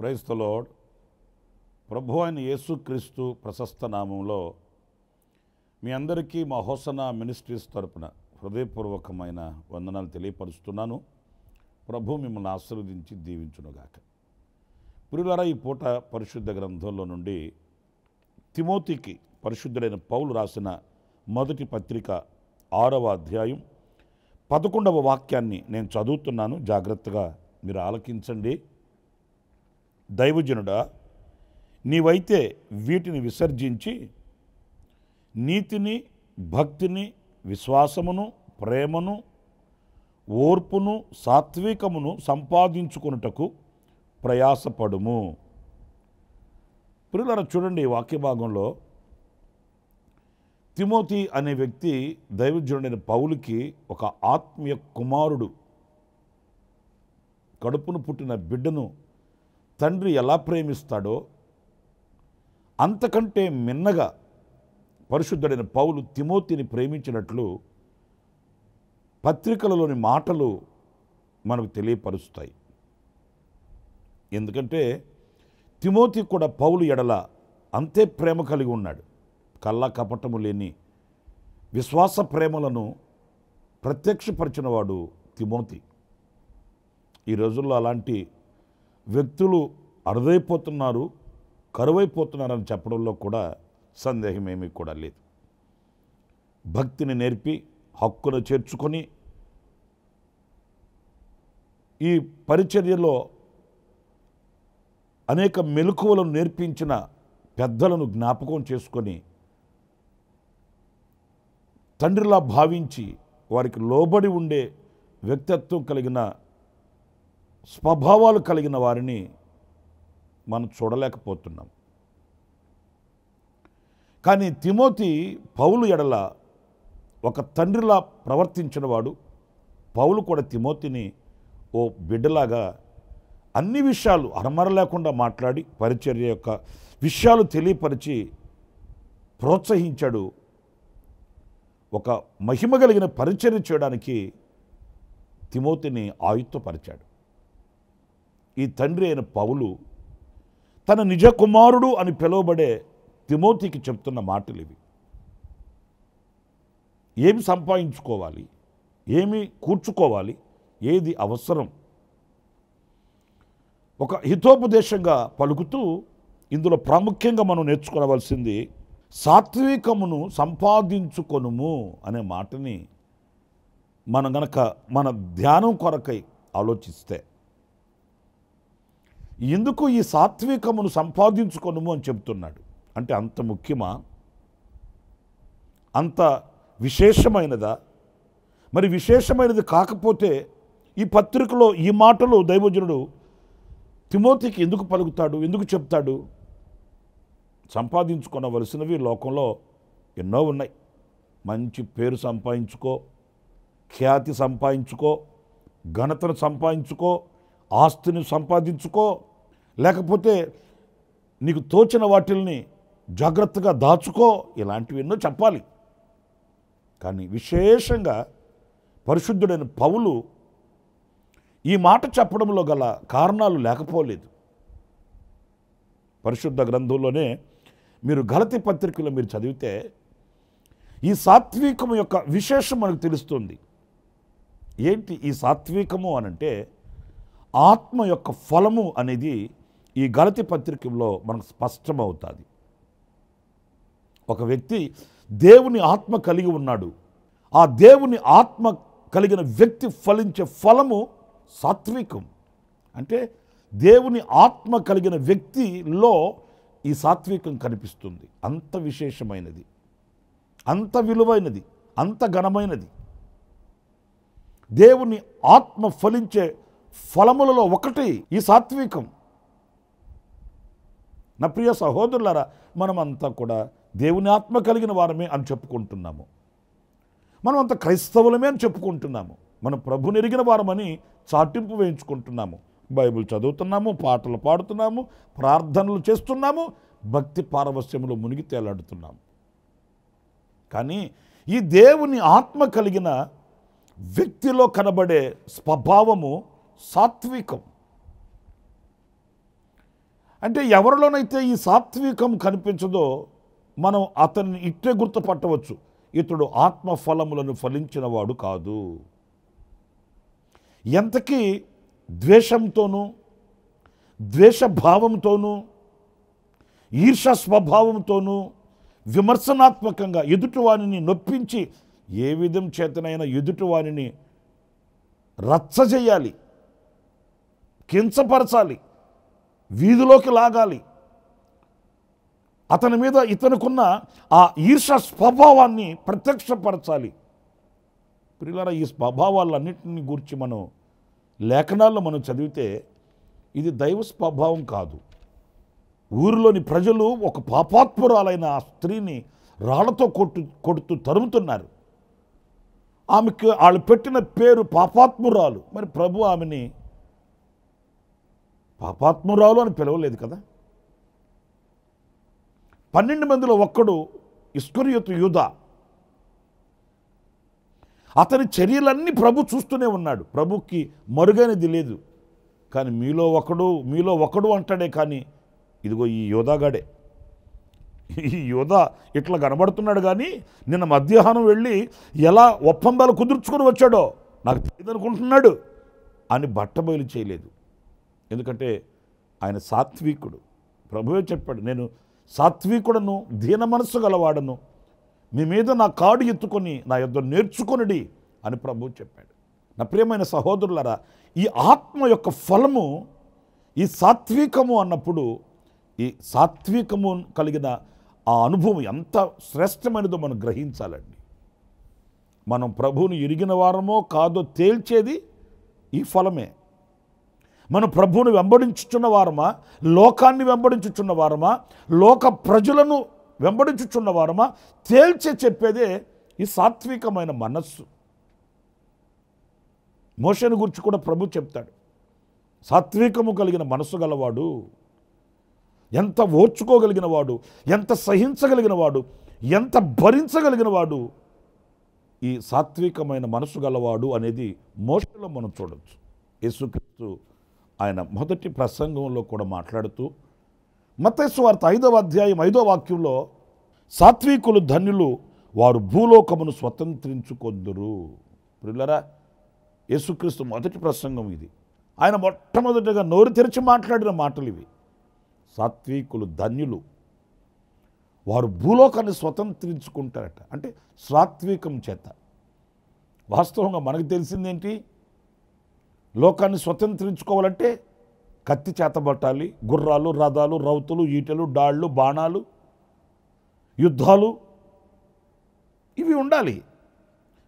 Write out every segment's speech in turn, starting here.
Praise the lord. ప్రభు అయిన యేసుక్రీస్తు ప్రశస్త నామంలో మీ అందరికీ మా హోసనా మినిస్ట్రీస్ తరపున హృదయపూర్వకమైన వందనాలు తెలియపరుస్తున్నాను. ప్రభు మిమ్మల్ని ఆశీర్వదించి దీవించునుగాక. ప్రియులారా, ఈ పూట పరిశుద్ధ గ్రంథంలో నుండి తిమోతికి పరిశుద్ధుడైన పౌలు రాసిన మొదటి పత్రిక 6వ అధ్యాయం 11వ వాక్యాన్ని నేను చదువుతున్నాను. జాగ్రత్తగా మీరు ఆలకించండి. దైవజనుడా, నీవైతే వీటిని విసర్జించి నీతిని, భక్తిని, విశ్వాసమును, ప్రేమను, ఓర్పును, సాత్వికమును సంపాదించుకొనుటకు ప్రయాసపడుము. ప్రియులారా, చూడండి, ఈ వాక్య భాగంలో తిమోతి అనే వ్యక్తి దైవజనుడైన పౌలుకి ఒక ఆత్మీయ కుమారుడు. కడుపును పుట్టిన బిడ్డను తండ్రి ఎలా ప్రేమిస్తాడో అంతకంటే మిన్నగా పరిశుద్ధుడైన పౌలు తిమోతిని ప్రేమించినట్లు పత్రికలలోని మాటలు మనకు తెలియపరుస్తాయి. ఎందుకంటే తిమోతి కూడా పౌలు ఎడల అంతే ప్రేమ కలిగి ఉన్నాడు. కల్లా కపటము లేని విశ్వాస ప్రేమలను ప్రత్యక్షపరిచినవాడు తిమోతి. ఈ రోజుల్లో అలాంటి వ్యక్తులు అరుదైపోతున్నారు, కరువైపోతున్నారని చెప్పడంలో కూడా సందేహం ఏమీ కూడా లేదు. భక్తిని నేర్పి హక్కును చేర్చుకొని ఈ పరిచర్యలో అనేక మెలకువలను నేర్పించిన పెద్దలను జ్ఞాపకం చేసుకొని తండ్రిలా భావించి వారికి లోబడి ఉండే వ్యక్తిత్వం కలిగిన స్వభావాలు కలిగిన వారిని మనం చూడలేకపోతున్నాం. కానీ తిమోతి పౌలు ఎడల ఒక తండ్రిలా ప్రవర్తించిన వాడు. పౌలు కూడా తిమోతిని ఓ బిడ్డలాగా అన్ని విషయాలు అరమర లేకుండా మాట్లాడి పరిచర్య యొక్క విషయాలు తెలియపరిచి ప్రోత్సహించాడు. ఒక మహిమ కలిగిన పరిచర్య చేయడానికి తిమోతిని ఆయుత్తపరిచాడు. ఈ తండ్రి అయిన పౌలు తన నిజ కుమారుడు అని పిలువబడే తిమోతికి చెప్తున్న మాటలు ఇవి. ఏమి సంపాదించుకోవాలి, ఏమి కూర్చుకోవాలి, ఏది అవసరం, ఒక హితోపదేశంగా పలుకుతూ ఇందులో ప్రాముఖ్యంగా మనం నేర్చుకోవలసింది సాత్వికమును సంపాదించుకొనుము అనే మాటని మనం గనక మన ధ్యానం కొరకై ఆలోచిస్తే, ఎందుకు ఈ సాత్వికమును సంపాదించుకొనుము అని చెప్తున్నాడు అంటే అంత ముఖ్యమా, అంత విశేషమైనదా? మరి విశేషమైనది కాకపోతే ఈ పత్రికలో ఈ మాటలు దైవజనుడు తిమోతికి ఎందుకు పలుకుతాడు, ఎందుకు చెప్తాడు? సంపాదించుకొనవలసినవి లోకంలో ఎన్నో ఉన్నాయి. మంచి పేరు సంపాదించుకో, ఖ్యాతి సంపాదించుకో, ఘనతను సంపాదించుకో, ఆస్తిని సంపాదించుకో, లేకపోతే నీకు తోచిన వాటిల్ని జాగ్రత్తగా దాచుకో, ఇలాంటివి ఎన్నో చెప్పాలి. కానీ విశేషంగా పరిశుద్ధుడైన పౌలు ఈ మాట చెప్పడంలో గల కారణాలు లేకపోలేదు. పరిశుద్ధ గ్రంథంలోనే మీరు గలతీ పత్రికలో మీరు చదివితే ఈ సాత్వికము యొక్క విశేషం మనకు తెలుస్తుంది. ఏంటి ఈ సాత్వికము అనంటే ఆత్మ యొక్క ఫలము అనేది ఈ గలతీ పత్రికలో మనకు స్పష్టమవుతుంది. ఒక వ్యక్తి దేవుని ఆత్మ కలిగి ఉన్నాడు. ఆ దేవుని ఆత్మ కలిగిన వ్యక్తి ఫలించే ఫలము సాత్వికం. అంటే దేవుని ఆత్మ కలిగిన వ్యక్తిలో ఈ సాత్వికం కనిపిస్తుంది. అంత విశేషమైనది, అంత విలువైనది, అంత ఘనమైనది. దేవుని ఆత్మ ఫలించే ఫలములలో ఒకటి ఈ సాత్వికం. నా ప్రియ సహోదరులారా, మనమంతా కూడా దేవుని ఆత్మ కలిగిన వారమే అని చెప్పుకుంటున్నాము. మనం అంత క్రైస్తవులమే అని చెప్పుకుంటున్నాము. మనం ప్రభుని ఎరిగిన వారమని చాటింపు వేయించుకుంటున్నాము. బైబిల్ చదువుతున్నాము, పాటలు పాడుతున్నాము, ప్రార్థనలు చేస్తున్నాము, భక్తి పారవస్యములో మునిగి తేలాడుతున్నాము. కానీ ఈ దేవుని ఆత్మ కలిగిన వ్యక్తిలో కనబడే స్వభావము సాత్వికం. అంటే ఎవరిలోనైతే ఈ సాత్వికం కనిపించదో మనం అతన్ని ఇట్టే గుర్తుపట్టవచ్చు, ఇతడు ఆత్మ ఫలములను ఫలించిన వాడు కాదు. ఎంతకీ ద్వేషంతోనూ, ద్వేషభావంతోనూ, ఈర్ష స్వభావంతోనూ, విమర్శనాత్మకంగా ఎదుటివానిని నొప్పించి ఏ విధం చేతనైనా ఎదుటివానిని రచ్చజేయాలి, కించపరచాలి, వీధిలోకి లాగాలి, అతని మీద ఇతనుకున్న ఆ ఈర్ష స్వభావాన్ని ప్రత్యక్షపరచాలి. ప్రియులారా, ఈ స్వభావాలన్నింటినీ గురించి మనం లేఖనాల్లో మనం చదివితే ఇది దైవ స్వభావం కాదు. ఊరిలోని ప్రజలు ఒక పాపాత్మురాలైన ఆ స్త్రీని రాళ్లతో కొడుతూ తరుముతున్నారు. ఆమెకు వాళ్ళు పెట్టిన పేరు పాపాత్మురాలు. మరి ప్రభు ఆమెని పాపాత్మురాలు అని పిలవలేదు కదా. 12 మందిలో ఒక్కడు ఇస్కరియోతు యూదా. అతని చర్యలన్నీ ప్రభు చూస్తూనే ఉన్నాడు. ప్రభుకి మరుగైనది లేదు. కానీ మీలో ఒకడు అంటాడే, కానీ ఇదిగో ఈ యోధాగాడే. ఈ యోధా ఇట్లా కనబడుతున్నాడు, కానీ నిన్న మధ్యాహ్నం వెళ్ళి ఎలా ఒప్పందాలు కుదుర్చుకొని వచ్చాడో నాకు తెలియదు అనుకుంటున్నాడు అని బట్టబయలు చేయలేదు. ఎందుకంటే ఆయన సాత్వికుడు. ప్రభువే చెప్పాడు, నేను సాత్వికుడను, దీన మనస్సు గలవాడను, మీ మీద నా కాడు ఎత్తుకొని నా యొద్ద నేర్చుకొనిడి అని ప్రభువు చెప్పాడు. నా ప్రియమైన సహోదరులారా, ఈ ఆత్మ యొక్క ఫలము ఈ సాత్వికము అన్నప్పుడు, ఈ సాత్వికము కలిగిన ఆ అనుభవం ఎంత శ్రేష్టమైనదో మనం గ్రహించాలండి. మనం ప్రభువుని ఎరిగిన వారమో కాదో తేల్చేది ఈ ఫలమే. మనం ప్రభువుని వెంబడించుచున్న వారమా, లోకాన్ని వెంబడించుచున్న వారమా, లోక ప్రజలను వెంబడించుచున్న వారమా తేల్చే చెప్పేదే ఈ సాత్వికమైన మనస్సు. మోషేను గురించి కూడా ప్రభు చెప్తాడు, సాత్వికము కలిగిన మనస్సు గలవాడు, ఎంత ఓర్చుకోగలిగిన వాడు, ఎంత సహించగలిగిన వాడు, ఎంత భరించగలిగిన వాడు ఈ సాత్వికమైన మనసు గలవాడు అనేది మోషేలో మనం చూడవచ్చు. యేసుక్రీస్తు ఆయన మొదటి ప్రసంగంలో కూడా మాట్లాడుతూ మత్తయి సువార్త 5వ అధ్యాయం 5వ వాక్యంలో, సాత్వికులు ధన్యులు, వారు భూలోకమును స్వతంత్రించుకొందురు. ప్రియులారా, యేసుక్రీస్తు మొదటి ప్రసంగం ఇది. ఆయన మొట్టమొదటిగా నోరు తెరిచి మాట్లాడిన మాటలు ఇవి. సాత్వికులు ధన్యులు, వారు భూలోకాన్ని స్వతంత్రించుకుంటారట. అంటే సాత్వికం చేత. వాస్తవంగా మనకు తెలిసిందేంటి? లోకాన్ని స్వతంత్రించుకోవాలంటే కత్తి చేతబట్టాలి, గుర్రాలు, రథాలు, రౌతులు, ఈటెలు, డాళ్ళు, బాణాలు, యుద్ధాలు ఇవి ఉండాలి.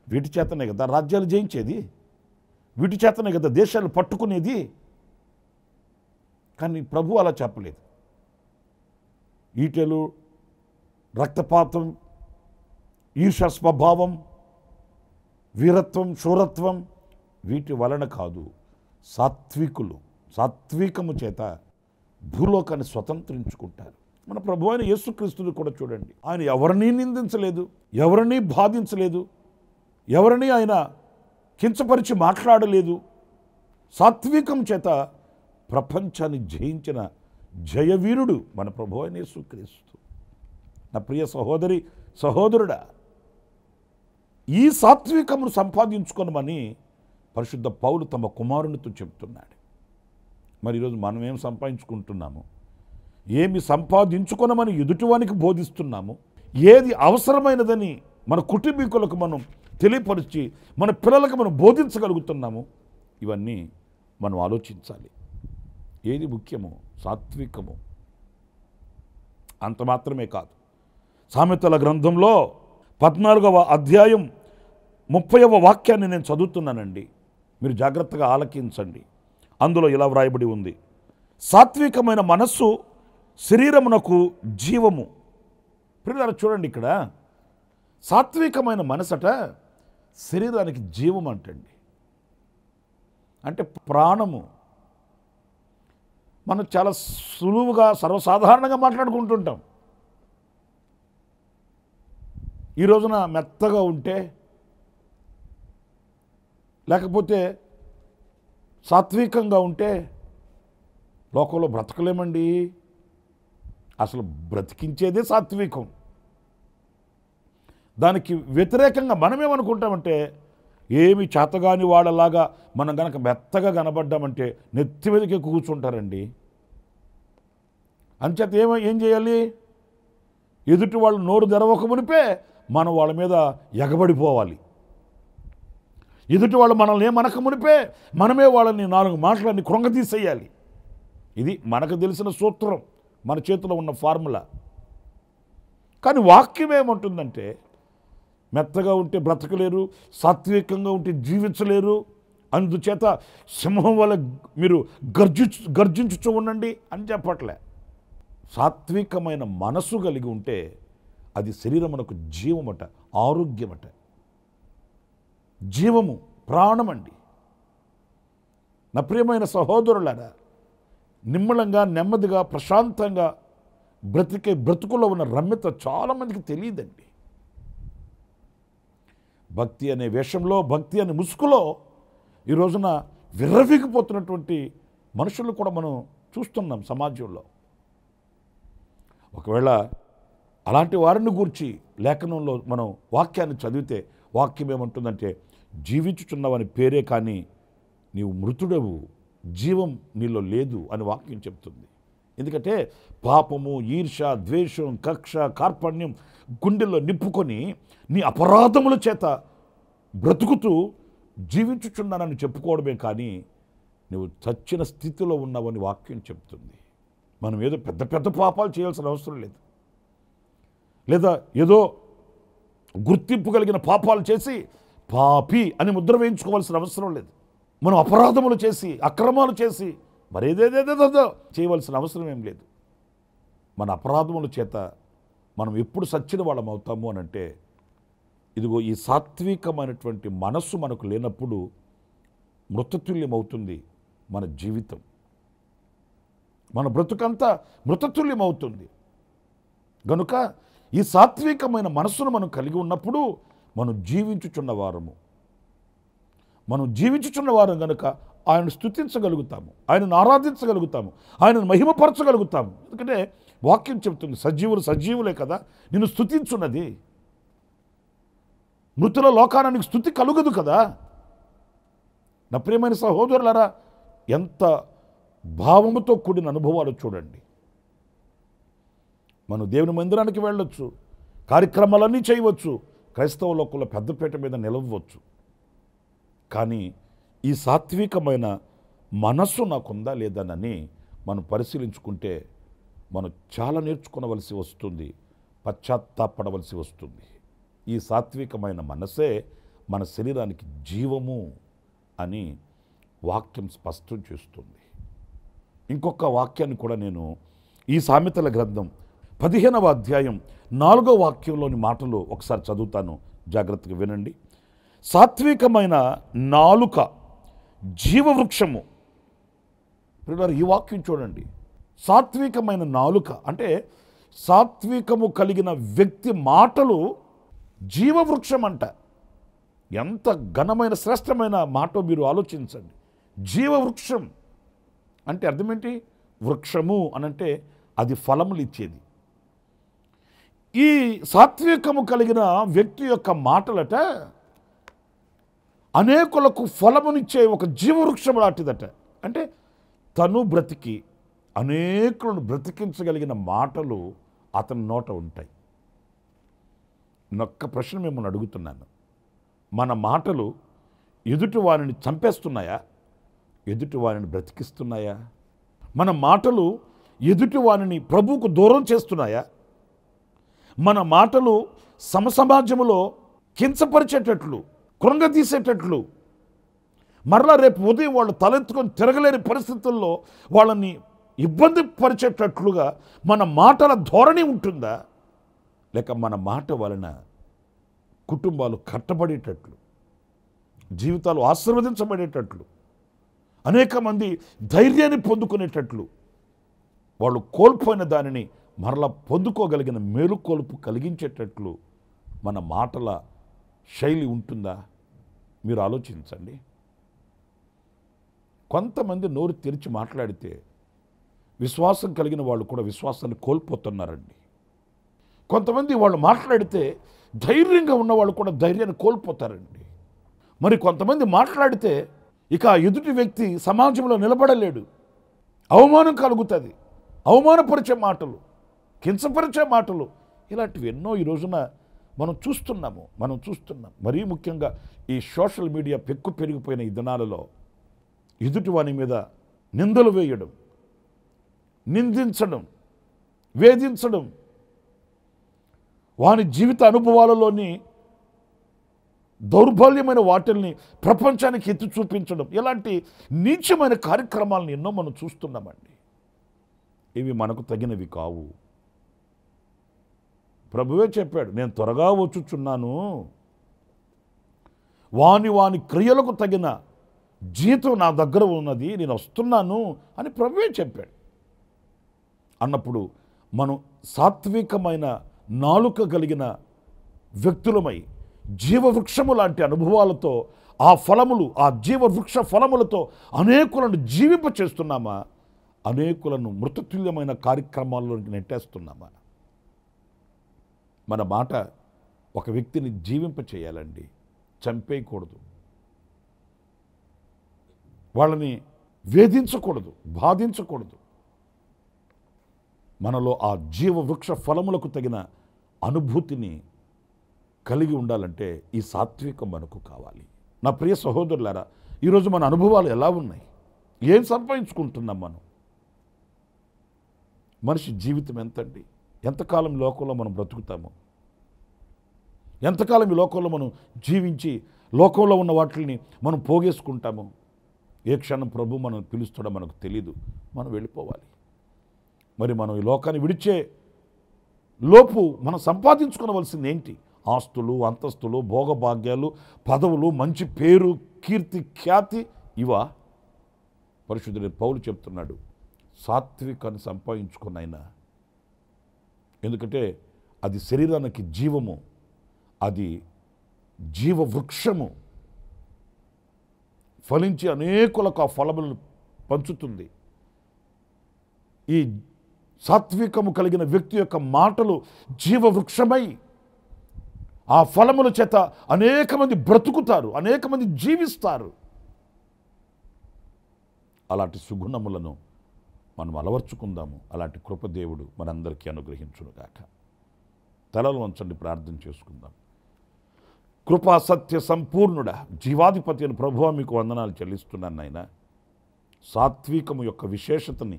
వీటి చేతనే కదా రాజ్యాలు జయించేది, వీటి చేతనే కదా దేశాలు పట్టుకునేది. కానీ ప్రభు అలా చెప్పలేదు. ఈటెలు, రక్తపాతం, ఈర్ష స్వభావం, వీరత్వం, శూరత్వం వీటి వలన కాదు. సాత్వికము చేత భూలోకాన్ని స్వతంత్రించుకుంటారు. మన ప్రభు అయిన యేసుక్రీస్తుని కూడా చూడండి, ఆయన ఎవరినీ నిందించలేదు, ఎవరినీ బాధించలేదు, ఎవరినీ ఆయన కించపరిచి మాట్లాడలేదు. సాత్వికం చేత ప్రపంచాన్ని జయించిన జయవీరుడు మన ప్రభు అయిన యేసుక్రీస్తు. నా ప్రియ సహోదరి సహోదరుడా, ఈ సాత్వికమును సంపాదించుకొనమని పరిశుద్ధ పౌలు తమ కుమారునితో చెప్తున్నాడు. మరి ఈరోజు మనం ఏం సంపాదించుకుంటున్నాము? ఏమి సంపాదించుకొనమని ఎదుటివానికి బోధిస్తున్నాము? ఏది అవసరమైనదని మన కుటుంబీకులకు మనం తెలియపరిచి మన పిల్లలకు మనం బోధించగలుగుతున్నాము? ఇవన్నీ మనం ఆలోచించాలి. ఏది ముఖ్యమో సాత్వికము. అంత మాత్రమే కాదు, సామెతల గ్రంథంలో 14వ అధ్యాయం 30వ వాక్యాన్ని నేను చదువుతున్నానండి, మీరు జాగ్రత్తగా ఆలకించండి. అందులో ఇలా వ్రాయబడి ఉంది, సాత్వికమైన మనస్సు శరీరమునకు జీవము. పిల్లలు చూడండి, ఇక్కడ సాత్వికమైన మనసట శరీరానికి జీవం అంటండి, అంటే ప్రాణము. మనం చాలా సులువుగా సర్వసాధారణంగా మాట్లాడుకుంటుంటాం. ఈ రోజున మెత్తగా ఉంటే, లేకపోతే సాత్వికంగా ఉంటే లోకంలో బ్రతకలేమండి. అసలు బ్రతికించేదే సాత్వికం. దానికి వ్యతిరేకంగా మనమేమనుకుంటామంటే, ఏమి చేతగాని వాళ్ళలాగా మనం గనక మెత్తగా కనబడ్డామంటే నెత్తి మీదకి కూర్చుంటారండి. అంచేత ఏం చేయాలి? ఎదుటి వాళ్ళు నోరు తెరవక మునిపే మనం వాళ్ళ మీద ఎగబడిపోవాలి. ఎదుటి వాళ్ళు మనల్ని ఏమనక మునిపే మనమే వాళ్ళని 4 మాటలన్నీ కృంగతీసేయాలి. ఇది మనకు తెలిసిన సూత్రం, మన చేతిలో ఉన్న ఫార్ములా. కానీ వాక్యం ఏమంటుందంటే, మెత్తగా ఉంటే బ్రతకలేరు, సాత్వికంగా ఉంటే జీవించలేరు, అందుచేత సింహం వల్ల మీరు గర్జించుచూ ఉండండి అని చెప్పట్లే. సాత్వికమైన మనసు కలిగి ఉంటే అది శరీరమునకు జీవమట, ఆరోగ్యమట, జీవము, ప్రాణమండి. నా ప్రియమైన సహోదరులారా, నిమ్మలంగా, నెమ్మదిగా, ప్రశాంతంగా బ్రతుకులో ఉన్న రమ్యత చాలామందికి తెలియదండి. భక్తి అనే వేషంలో, భక్తి అనే ముసుగులో ఈ రోజున విర్రవీగిపోతున్నటువంటి మనుషులు కూడా మనం చూస్తున్నాం సమాజంలో. ఒకవేళ అలాంటి వారిని గూర్చి లేఖనంలో మనం వాక్యాన్ని చదివితే వాక్యం ఏమంటుందంటే, జీవించుచున్నావని పేరే కానీ నీవు మృతుడవు, జీవం నీలో లేదు అని వాక్యం చెప్తుంది. ఎందుకంటే పాపము, ఈర్ష, ద్వేషం, కక్ష, కార్పణ్యం గుండెల్లో నింపుకొని నీ అపరాధముల చేత బ్రతుకుతూ జీవించుచున్నానని చెప్పుకోవడమే కానీ నువ్వు చచ్చిన స్థితిలో ఉన్నావని వాక్యం చెప్తుంది. మనం ఏదో పెద్ద పెద్ద పాపాలు చేయాల్సిన అవసరం లేదు, లేదా ఏదో గుర్తింపు కలిగిన పాపాలు చేసి పాపి అని ముద్ర వేయించుకోవాల్సిన అవసరం లేదు. మనం అపరాధములు చేసి, అక్రమాలు చేసి మరేదేదేదేదో చేయవలసిన అవసరం ఏం లేదు. మన అపరాధముల చేత మనం ఎప్పుడు సచ్చిన వాళ్ళం అవుతాము అని అంటే, ఇదిగో ఈ సాత్వికమైనటువంటి మనస్సు మనకు లేనప్పుడు మృతతుల్యం అవుతుంది మన జీవితం. మన బ్రతుకంతా మృతతుల్యం అవుతుంది. గనుక ఈ సాత్వికమైన మనస్సును మనం కలిగి ఉన్నప్పుడు మనం జీవించుచున్న వారం గనుక ఆయనను స్తుతించగలుగుతాము, ఆయనను ఆరాధించగలుగుతాము, ఆయనను మహిమపరచగలుగుతాము. ఎందుకంటే వాక్యం చెబుతుంది, సజీవులే కదా నిన్ను స్తుతించున్నది. మృతుల లోకాన నీకు స్తుతి కలుగదు కదా. నా ప్రియమైన సహోదరులారా, ఎంత భావముతో కూడిన అనుభవాలు చూడండి. మనం దేవుని మందిరానికి వెళ్ళొచ్చు, కార్యక్రమాలన్నీ చేయవచ్చు, క్రైస్తవ లోకంలో పెద్దపీట మీద నిలవచ్చు. కానీ ఈ సాత్వికమైన మనస్సు నాకుందా లేదనని మనం పరిశీలించుకుంటే మనం చాలా నేర్చుకోవలసి వస్తుంది, పశ్చాత్తాపడవలసి వస్తుంది. ఈ సాత్వికమైన మనసే మన శరీరానికి జీవము అని వాక్యం స్పష్టం చేస్తుంది. ఇంకొక వాక్యాన్ని కూడా నేను ఈ సామెతల గ్రంథం 15వ అధ్యాయం 4వ వాక్యంలోని మాటలు ఒకసారి చదువుతాను, జాగ్రత్తగా వినండి. సాత్వికమైన నాలుక జీవవృక్షము. ఈ వాక్యం చూడండి, సాత్వికమైన నాలుక అంటే సాత్వికము కలిగిన వ్యక్తి మాటలు జీవవృక్షం అంట. ఎంత ఘనమైన శ్రేష్టమైన మాట మీరు ఆలోచించండి. జీవవృక్షం అంటే అర్థం ఏంటి? వృక్షము అనంటే అది ఫలములు ఇచ్చేది. ఈ సాత్వికము కలిగిన వ్యక్తి యొక్క మాటలట అనేకులకు ఫలమునిచ్చే ఒక జీవవృక్షం లాంటిదట. అంటే తను బ్రతికి అనేకులను బ్రతికించగలిగిన మాటలు అతని నోట ఉంటాయి. నొక్క ప్రశ్న మిమ్మల్ని అడుగుతున్నాను, మన మాటలు ఎదుటి వారిని చంపేస్తున్నాయా, ఎదుటి వారిని బ్రతికిస్తున్నాయా? మన మాటలు ఎదుటి వారిని ప్రభువుకు దూరం చేస్తున్నాయా? మన మాటలు సమసమాజములో కించపరిచేటట్లు, కృంగతీసేటట్లు, మరలా రేపు ఉదయం వాళ్ళు తలెత్తుకొని తిరగలేని పరిస్థితుల్లో వాళ్ళని ఇబ్బంది పరిచేటట్లుగా మన మాటల ధోరణి ఉంటుందా, లేక మన మాట వలన కుటుంబాలు కట్టబడేటట్లు, జీవితాలు ఆశీర్వదించబడేటట్లు, అనేక మంది ధైర్యాన్ని పొందుకునేటట్లు, వాళ్ళు కోల్పోయిన దానిని మరలా పొందుకోగలిగిన మేలుకొలుపు కలిగించేటట్లు మన మాటల శైలి ఉంటుందా? మీరు ఆలోచించండి. కొంతమంది నోరు తెరిచి మాట్లాడితే విశ్వాసం కలిగిన వాళ్ళు కూడా విశ్వాసాన్ని కోల్పోతున్నారండి. కొంతమంది వాళ్ళు మాట్లాడితే ధైర్యంగా ఉన్నవాళ్ళు కూడా ధైర్యాన్ని కోల్పోతారండి. మరి కొంతమంది మాట్లాడితే ఇక ఎదుటి వ్యక్తి సమాజంలో నిలబడలేడు, అవమానం కలుగుతుంది. అవమానపరిచే మాటలు, కించపరిచే మాటలు, ఇలాంటివి ఎన్నో ఈ రోజున మనం చూస్తున్నాం. మరీ ముఖ్యంగా ఈ సోషల్ మీడియా పెరిగిపోయిన ఈ దినాలలో ఎదుటి వాని మీద నిందలు వేయడం, నిందించడం, వేధించడం, వాని జీవిత అనుభవాలలోని దౌర్బల్యమైన వాటిల్ని ప్రపంచానికి ఎత్తి చూపించడం, ఇలాంటి నీచమైన కార్యక్రమాలను ఎన్నో మనం చూస్తున్నామండి. ఇవి మనకు తగినవి కావు. ప్రభువే చెప్పాడు, నేను త్వరగా వచ్చుచున్నాను, వాని క్రియలకు తగిన జీతం నా దగ్గర ఉన్నది, నేను వస్తున్నాను అని ప్రభువే చెప్పాడు. అన్నప్పుడు మనం సాత్వికమైన నాలుక కలిగిన వ్యక్తులమై జీవవృక్షము లాంటి అనుభవాలతో ఆ ఫలములు, ఆ జీవవృక్ష ఫలములతో అనేకులను జీవింప చేస్తున్నామా, అనేకులను మృతతుల్యమైన కార్యక్రమాల్లోకి నెట్టేస్తున్నామా? మన మాట ఒక వ్యక్తిని జీవింప చేయాలండి, చంపేయకూడదు, వాళ్ళని వేధించకూడదు, బాధించకూడదు. మనలో ఆ జీవవృక్ష ఫలములకు తగిన అనుభూతిని కలిగి ఉండాలంటే ఈ సాత్వికం మనకు కావాలి. నా ప్రియ సహోదరులారా, ఈరోజు మన అనుభవాలు ఎలా ఉన్నాయి? ఏం సంపాదించుకుంటున్నాం మనం? మనిషి జీవితం ఎంతండి? ఎంతకాలం ఈ లోకంలో మనం బ్రతుకుతాము? ఎంతకాలం ఈ లోకంలో మనం జీవించి లోకంలో ఉన్న వాటిని మనం పోగేసుకుంటాము? ఏ క్షణం ప్రభు మనం పిలుస్తాడో మనకు తెలీదు, మనం వెళ్ళిపోవాలి. మరి మనం ఈ లోకాన్ని విడిచే లోపు మనం సంపాదించుకోవలసింది ఏంటి? ఆస్తులు, అంతస్తులు, భోగభాగ్యాలు, పదవులు, మంచి పేరు, కీర్తి, ఖ్యాతి, ఇవా? పరిశుద్ధుడైన పౌలు చెప్తున్నాడు, సాత్వికాన్ని సంపాదించుకున్నైనా. ఎందుకంటే అది శరీరానికి జీవము, అది జీవవృక్షము, ఫలించి అనేకులకు ఆ ఫలములను పంచుతుంది. ఈ సాత్వికము కలిగిన వ్యక్తి యొక్క మాటలు జీవవృక్షమై ఆ ఫలముల చేత అనేక మంది బ్రతుకుతారు, అనేక మంది జీవిస్తారు. అలాంటి సుగుణములను మనం అలవర్చుకుందాము. అలాంటి కృపదేవుడు మనందరికీ అనుగ్రహించునుగాక. తలలు వంచండి, ప్రార్థన చేసుకుందాం. కృపా సత్య సంపూర్ణుడా, జీవాధిపతి అని ప్రభువా మీకు వందనాలు చెల్లిస్తున్నాను నాయన. సాత్వికము యొక్క విశేషతని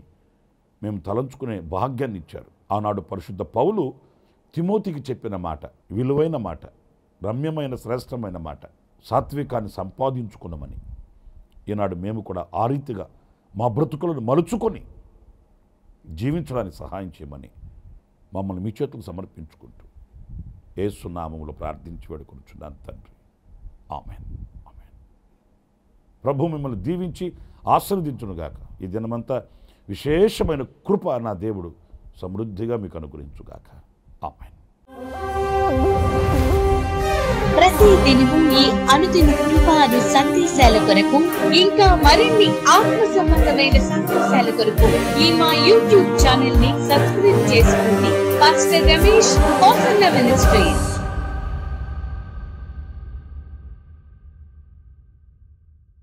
మేము తలంచుకునే భాగ్యాన్ని ఇచ్చారు. ఆనాడు పరిశుద్ధ పౌలు తిమోతికి చెప్పిన మాట, విలువైన మాట, రమ్యమైన శ్రేష్టమైన మాట, సాత్వికాన్ని సంపాదించుకున్నామని. ఈనాడు మేము కూడా ఆ రీతిగా మా బ్రతుకులను మలుచుకొని జీవించడానికి సహాయం చేయమని మమ్మల్ని మీ చేతులకు సమర్పించుకుంటూ యేసు నామములో ప్రార్థించి వేడుకొనుచున్నాను తండ్రి. ఆమేన్. ఆమేన్. ప్రభు మిమ్మల్ని దీవించి ఆశీర్వదించునుగాక. ఈ దినమంతా విశేషమైన కృప నా దేవుడు సమృద్ధిగా మీకు అనుగ్రహించుగాక. ఆమేన్. ప్రతి దినము ఈ అనుదిన కృపాను సందేశాల కొరకు, ఇంకా మరిన్ని ఆత్మ సంబంధమైన సందేశాల కొరకు ఈ మా యూట్యూబ్ ఛానల్ ని సబ్స్క్రైబ్ చేసుకోండి. Pastor Ramesh, ministries.